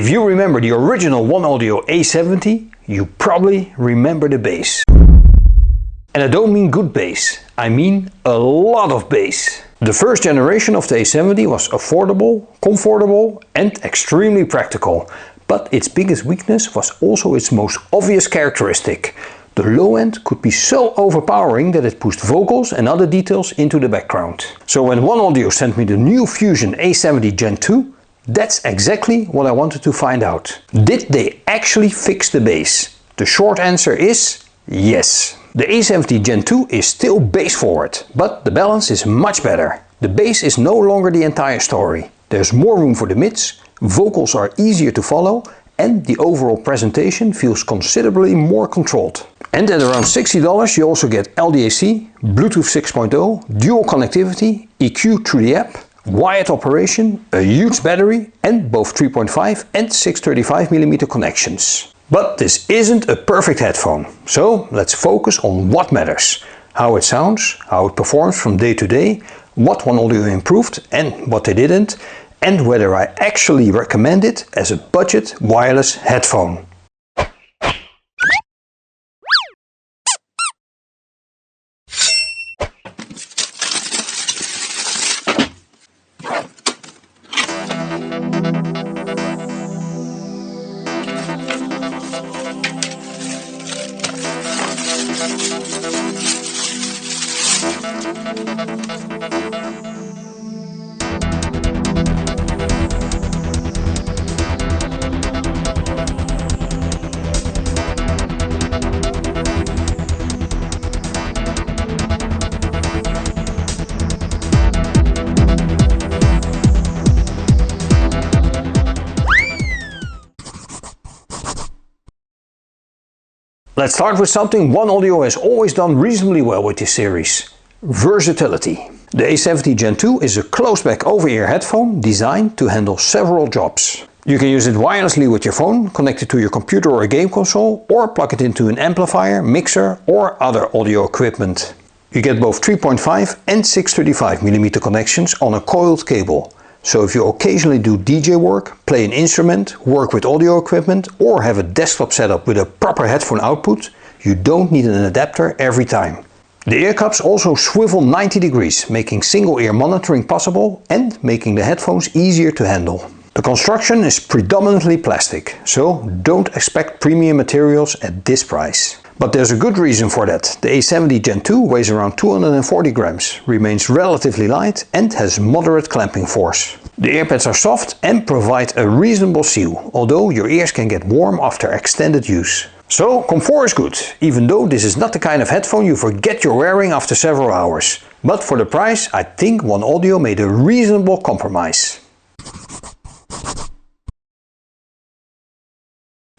If you remember the original OneOdio A70, you probably remember the bass. And I don't mean good bass, I mean a lot of bass. The first generation of the A70 was affordable, comfortable and extremely practical. But its biggest weakness was also its most obvious characteristic. The low end could be so overpowering that it pushed vocals and other details into the background. So when OneOdio sent me the new Fusion A70 Gen 2, that's exactly what I wanted to find out. Did they actually fix the bass? The short answer is yes. The A70 Gen 2 is still bass forward, but the balance is much better. The bass is no longer the entire story. There's more room for the mids, vocals are easier to follow, and the overall presentation feels considerably more controlled. And at around $60 you also get LDAC, Bluetooth 6.0, dual connectivity, EQ through the app, wired operation, a huge battery and both 3.5 and 635mm connections. But this isn't a perfect headphone, so let's focus on what matters. How it sounds, how it performs from day to day, what OneOdio improved and what they didn't, and whether I actually recommend it as a budget wireless headphone. Let's start with something OneOdio has always done reasonably well with this series. Versatility. The A70 Gen 2 is a closed-back over-ear headphone designed to handle several jobs. You can use it wirelessly with your phone, connect it to your computer or a game console, or plug it into an amplifier, mixer or other audio equipment. You get both 3.5 and 635mm connections on a coiled cable. So if you occasionally do DJ work, play an instrument, work with audio equipment or have a desktop setup with a proper headphone output, you don't need an adapter every time. The ear cups also swivel 90 degrees, making single ear monitoring possible and making the headphones easier to handle. The construction is predominantly plastic, so don't expect premium materials at this price. But there's a good reason for that. The A70 Gen 2 weighs around 240 grams, remains relatively light and has moderate clamping force. The earpads are soft and provide a reasonable seal, although your ears can get warm after extended use. So comfort is good, even though this is not the kind of headphone you forget you're wearing after several hours. But for the price, I think OneOdio made a reasonable compromise.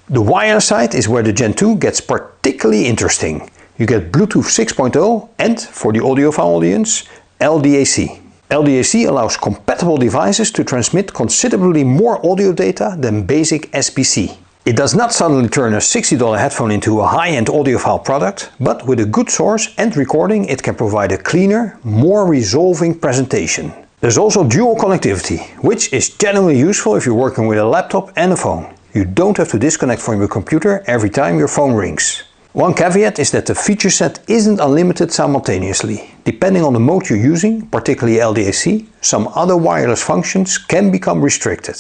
The wireless side is where the Gen 2 gets particularly interesting. You get Bluetooth 6.0 and, for the audiophile audience, LDAC. LDAC allows compatible devices to transmit considerably more audio data than basic SBC. It does not suddenly turn a $60 headphone into a high-end audiophile product, but with a good source and recording it can provide a cleaner, more resolving presentation. There's also dual connectivity, which is generally useful if you're working with a laptop and a phone. You don't have to disconnect from your computer every time your phone rings. One caveat is that the feature set isn't unlimited simultaneously. Depending on the mode you're using, particularly LDAC, some other wireless functions can become restricted.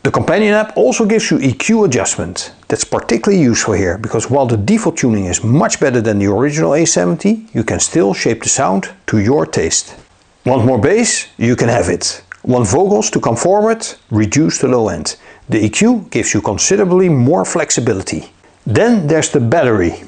The companion app also gives you EQ adjustment. That's particularly useful here, because while the default tuning is much better than the original A70, you can still shape the sound to your taste. Want more bass? You can have it. Want vocals to come forward? Reduce the low end. The EQ gives you considerably more flexibility. Then there's the battery.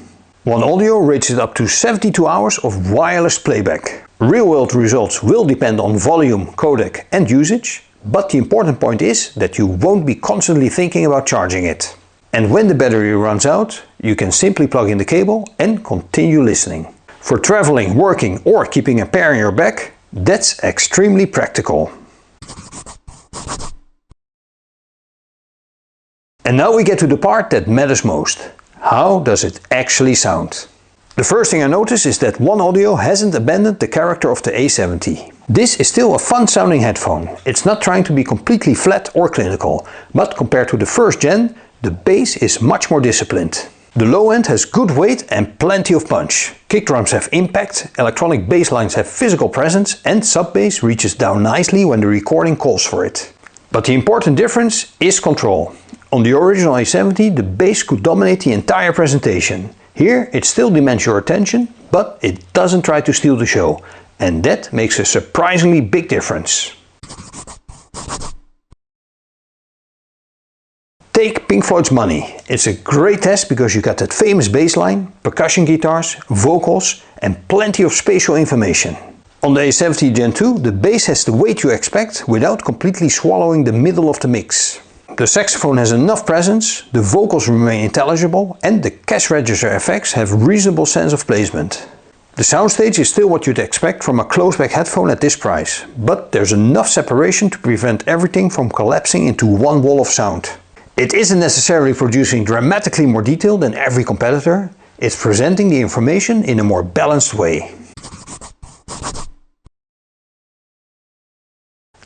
OneOdio rates it up to 72 hours of wireless playback. Real-world results will depend on volume, codec and usage, but the important point is that you won't be constantly thinking about charging it. And when the battery runs out, you can simply plug in the cable and continue listening. For traveling, working or keeping a pair in your bag, that's extremely practical. And now we get to the part that matters most. How does it actually sound? The first thing I notice is that OneOdio hasn't abandoned the character of the A70. This is still a fun sounding headphone. It's not trying to be completely flat or clinical, but compared to the first gen, the bass is much more disciplined. The low end has good weight and plenty of punch. Kick drums have impact, electronic bass lines have physical presence, and sub bass reaches down nicely when the recording calls for it. But the important difference is control. On the original A70, the bass could dominate the entire presentation. Here it still demands your attention, but it doesn't try to steal the show. And that makes a surprisingly big difference. Take Pink Floyd's Money. It's a great test because you got that famous bass line, percussion guitars, vocals and plenty of spatial information. On the A70 Gen 2, the bass has the weight you expect without completely swallowing the middle of the mix. The saxophone has enough presence, the vocals remain intelligible and the cash register effects have reasonable sense of placement. The soundstage is still what you'd expect from a close-back headphone at this price, but there's enough separation to prevent everything from collapsing into one wall of sound. It isn't necessarily producing dramatically more detail than every competitor, it's presenting the information in a more balanced way.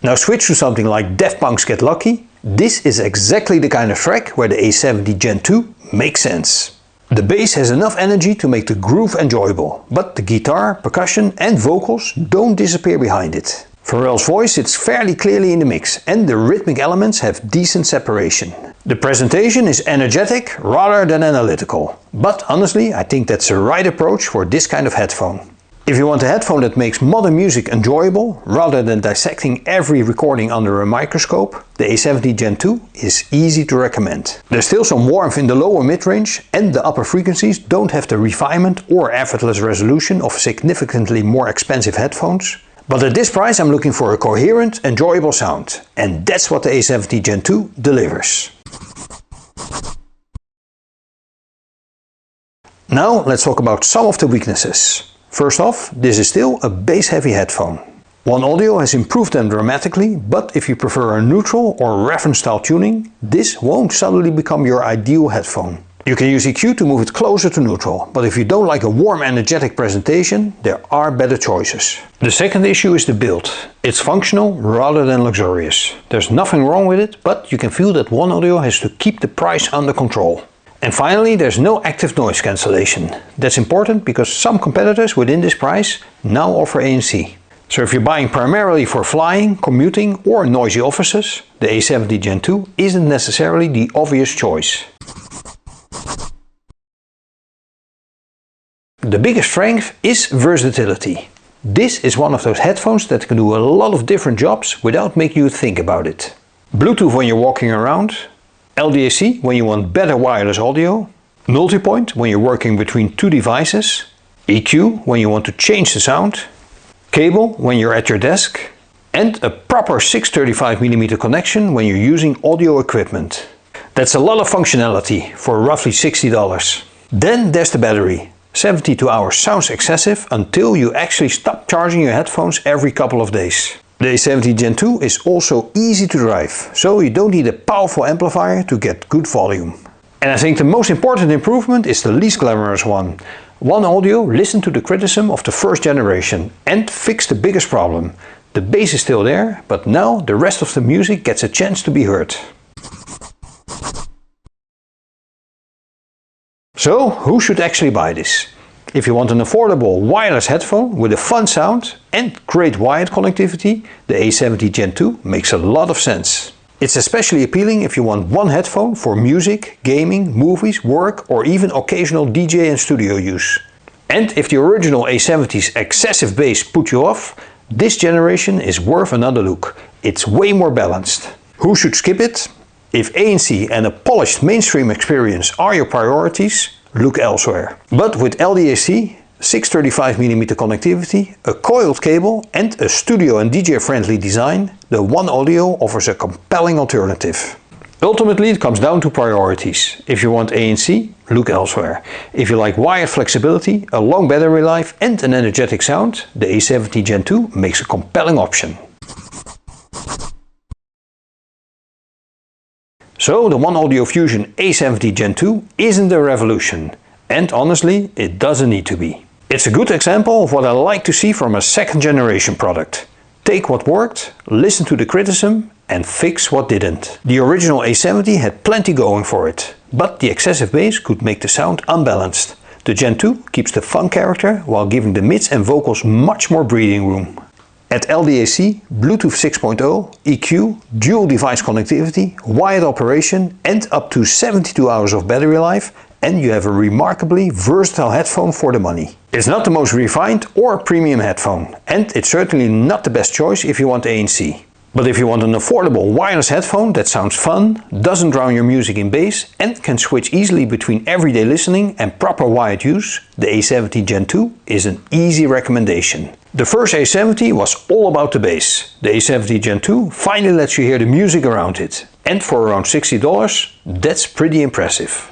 Now switch to something like Daft Punk's Get Lucky. This is exactly the kind of track where the A70 Gen 2 makes sense. The bass has enough energy to make the groove enjoyable, but the guitar, percussion and vocals don't disappear behind it. Pharrell's voice sits fairly clearly in the mix and the rhythmic elements have decent separation. The presentation is energetic rather than analytical, but honestly I think that's the right approach for this kind of headphone. If you want a headphone that makes modern music enjoyable, rather than dissecting every recording under a microscope, the A70 Gen 2 is easy to recommend. There's still some warmth in the lower mid-range and the upper frequencies don't have the refinement or effortless resolution of significantly more expensive headphones. But at this price I'm looking for a coherent, enjoyable sound. And that's what the A70 Gen 2 delivers. Now let's talk about some of the weaknesses. First off, this is still a bass-heavy headphone. OneOdio has improved them dramatically, but if you prefer a neutral or reference-style tuning, this won't suddenly become your ideal headphone. You can use EQ to move it closer to neutral, but if you don't like a warm, energetic presentation, there are better choices. The second issue is the build. It's functional rather than luxurious. There's nothing wrong with it, but you can feel that OneOdio has to keep the price under control. And finally, there's no active noise cancellation. That's important because some competitors within this price now offer ANC. So if you're buying primarily for flying, commuting or noisy offices, the A70 Gen 2 isn't necessarily the obvious choice. The biggest strength is versatility. This is one of those headphones that can do a lot of different jobs without making you think about it. Bluetooth when you're walking around, LDAC when you want better wireless audio, multipoint when you're working between two devices, EQ when you want to change the sound, cable when you're at your desk, and a proper 635mm connection when you're using audio equipment. That's a lot of functionality for roughly $60. Then there's the battery. 72 hours sounds excessive until you actually stop charging your headphones every couple of days. The A70 Gen 2 is also easy to drive, so you don't need a powerful amplifier to get good volume. And I think the most important improvement is the least glamorous one. OneOdio listened to the criticism of the first generation and fixed the biggest problem. The bass is still there, but now the rest of the music gets a chance to be heard. So, who should actually buy this? If you want an affordable wireless headphone with a fun sound and great wired connectivity, the A70 Gen 2 makes a lot of sense. It's especially appealing if you want one headphone for music, gaming, movies, work or even occasional DJ and studio use. And if the original A70's excessive bass put you off, this generation is worth another look. It's way more balanced. Who should skip it? If ANC and a polished mainstream experience are your priorities, look elsewhere. But with LDAC, 635mm connectivity, a coiled cable and a studio and DJ friendly design, the OneOdio offers a compelling alternative. Ultimately it comes down to priorities. If you want ANC, look elsewhere. If you like wired flexibility, a long battery life and an energetic sound, the A70 Gen 2 makes a compelling option. So the OneOdio Fusion A70 Gen 2 isn't a revolution, and honestly it doesn't need to be. It's a good example of what I like to see from a second generation product. Take what worked, listen to the criticism and fix what didn't. The original A70 had plenty going for it, but the excessive bass could make the sound unbalanced. The Gen 2 keeps the fun character while giving the mids and vocals much more breathing room. Add LDAC, Bluetooth 6.0, EQ, dual device connectivity, wired operation and up to 72 hours of battery life, and you have a remarkably versatile headphone for the money. It's not the most refined or premium headphone, and it's certainly not the best choice if you want ANC. But if you want an affordable wireless headphone that sounds fun, doesn't drown your music in bass and can switch easily between everyday listening and proper wired use, the A70 Gen 2 is an easy recommendation. The first A70 was all about the bass. The A70 Gen 2 finally lets you hear the music around it. And for around $60, that's pretty impressive.